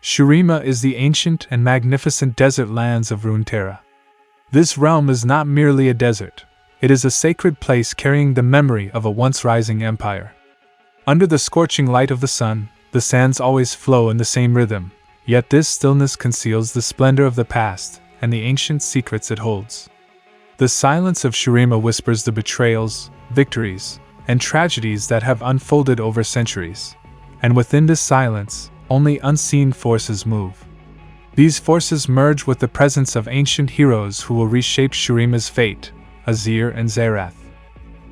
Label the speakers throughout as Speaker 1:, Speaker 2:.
Speaker 1: Shurima is the ancient and magnificent desert lands of Runeterra. This realm is not merely a desert, it is a sacred place carrying the memory of a once rising empire. Under the scorching light of the sun, the sands always flow in the same rhythm, yet this stillness conceals the splendor of the past and the ancient secrets it holds. The silence of Shurima whispers the betrayals, victories, and tragedies that have unfolded over centuries, and within this silence, only unseen forces move. These forces merge with the presence of ancient heroes who will reshape Shurima's fate, Azir and Xerath.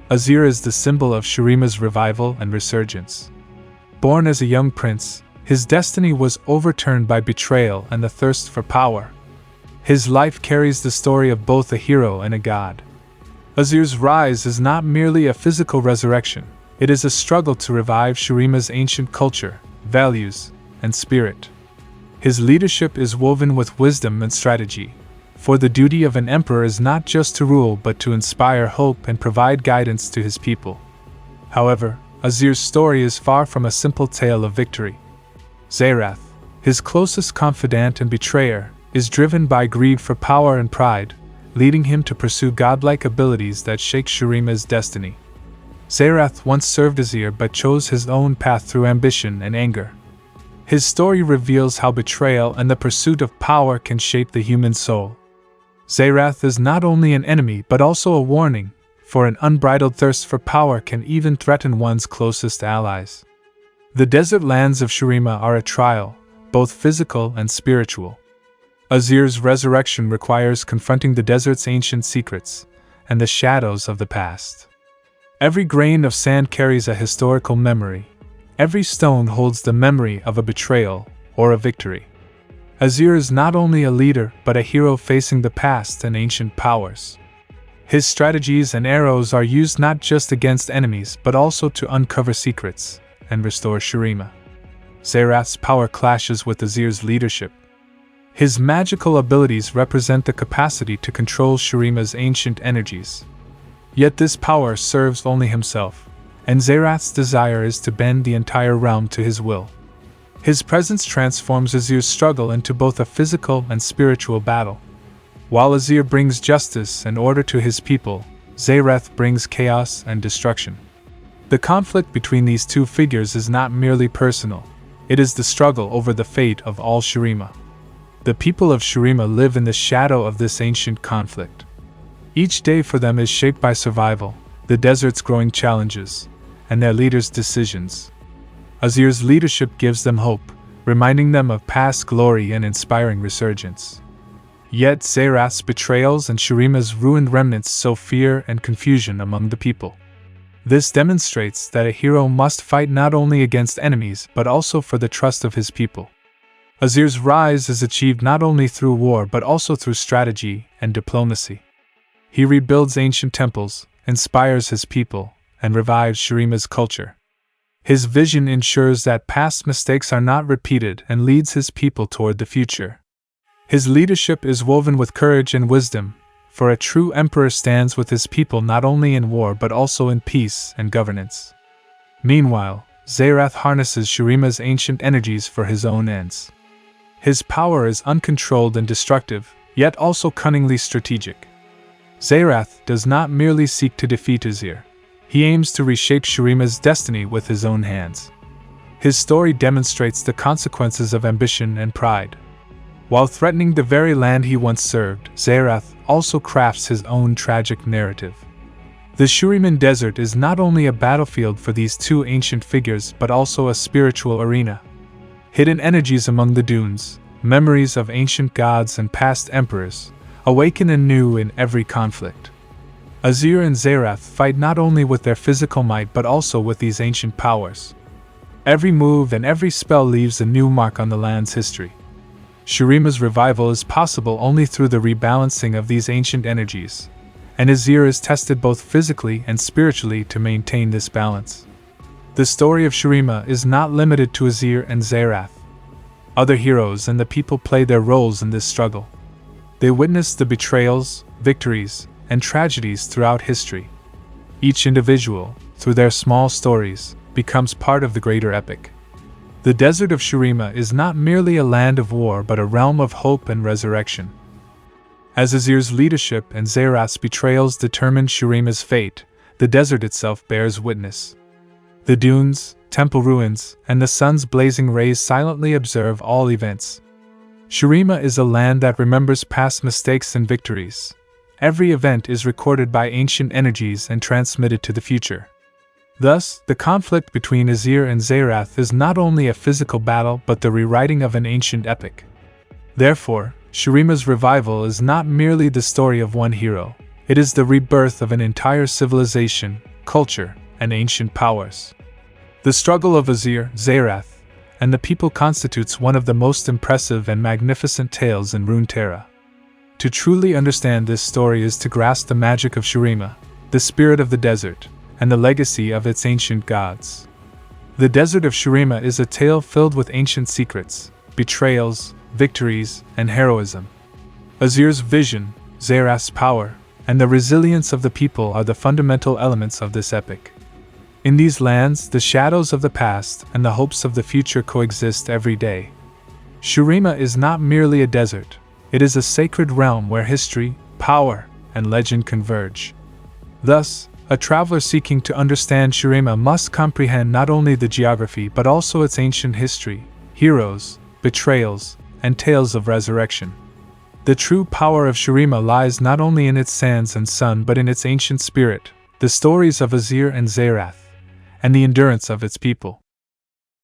Speaker 1: Azir is the symbol of Shurima's revival and resurgence. Born as a young prince, his destiny was overturned by betrayal and the thirst for power. His life carries the story of both a hero and a god. Azir's rise is not merely a physical resurrection, it is a struggle to revive Shurima's ancient culture, values, and spirit. His leadership is woven with wisdom and strategy, for the duty of an emperor is not just to rule but to inspire hope and provide guidance to his people. However, Azir's story is far from a simple tale of victory. Xerath, his closest confidant and betrayer, is driven by greed for power and pride, leading him to pursue godlike abilities that shake Shurima's destiny. Xerath once served Azir but chose his own path through ambition and anger. His story reveals how betrayal and the pursuit of power can shape the human soul. Xerath is not only an enemy but also a warning, for an unbridled thirst for power can even threaten one's closest allies. The desert lands of Shurima are a trial, both physical and spiritual. Azir's resurrection requires confronting the desert's ancient secrets and the shadows of the past. Every grain of sand carries a historical memory. Every stone holds the memory of a betrayal or a victory. Azir is not only a leader but a hero facing the past and ancient powers. His strategies and arrows are used not just against enemies but also to uncover secrets and restore Shurima. Xerath's power clashes with Azir's leadership. His magical abilities represent the capacity to control Shurima's ancient energies. Yet this power serves only himself, and Xerath's desire is to bend the entire realm to his will. His presence transforms Azir's struggle into both a physical and spiritual battle. While Azir brings justice and order to his people, Xerath brings chaos and destruction. The conflict between these two figures is not merely personal, it is the struggle over the fate of all Shurima. The people of Shurima live in the shadow of this ancient conflict. Each day for them is shaped by survival, the desert's growing challenges, and their leaders' decisions. Azir's leadership gives them hope, reminding them of past glory and inspiring resurgence. Yet Xerath's betrayals and Shurima's ruined remnants sow fear and confusion among the people. This demonstrates that a hero must fight not only against enemies but also for the trust of his people. Azir's rise is achieved not only through war but also through strategy and diplomacy. He rebuilds ancient temples, inspires his people, and revives Shurima's culture. His vision ensures that past mistakes are not repeated and leads his people toward the future. His leadership is woven with courage and wisdom, for a true emperor stands with his people not only in war but also in peace and governance. Meanwhile, Xerath harnesses Shurima's ancient energies for his own ends. His power is uncontrolled and destructive, yet also cunningly strategic. Xerath does not merely seek to defeat Azir. He aims to reshape Shurima's destiny with his own hands. His story demonstrates the consequences of ambition and pride. While threatening the very land he once served, Xerath also crafts his own tragic narrative. The Shuriman Desert is not only a battlefield for these two ancient figures but also a spiritual arena. Hidden energies among the dunes, memories of ancient gods and past emperors, awaken anew in every conflict. Azir and Xerath fight not only with their physical might but also with these ancient powers. Every move and every spell leaves a new mark on the land's history. Shurima's revival is possible only through the rebalancing of these ancient energies, and Azir is tested both physically and spiritually to maintain this balance. The story of Shurima is not limited to Azir and Xerath. Other heroes and the people play their roles in this struggle. They witness the betrayals, victories, and tragedies throughout history. Each individual, through their small stories, becomes part of the greater epic. The desert of Shurima is not merely a land of war but a realm of hope and resurrection. As Azir's leadership and Xerath's betrayals determined Shurima's fate, the desert itself bears witness. The dunes, temple ruins, and the sun's blazing rays silently observe all events. Shurima is a land that remembers past mistakes and victories. Every event is recorded by ancient energies and transmitted to the future. Thus, the conflict between Azir and Xerath is not only a physical battle but the rewriting of an ancient epic. Therefore, Shurima's revival is not merely the story of one hero, it is the rebirth of an entire civilization, culture, and ancient powers. The struggle of Azir, Xerath, and the people constitutes one of the most impressive and magnificent tales in Runeterra. To truly understand this story is to grasp the magic of Shurima, the spirit of the desert, and the legacy of its ancient gods. The Desert of Shurima is a tale filled with ancient secrets, betrayals, victories, and heroism. Azir's vision, Xerath's power, and the resilience of the people are the fundamental elements of this epic. In these lands, the shadows of the past and the hopes of the future coexist every day. Shurima is not merely a desert, it is a sacred realm where history, power, and legend converge. Thus, a traveler seeking to understand Shurima must comprehend not only the geography but also its ancient history, heroes, betrayals, and tales of resurrection. The true power of Shurima lies not only in its sands and sun but in its ancient spirit, the stories of Azir and Xerath, and the endurance of its people.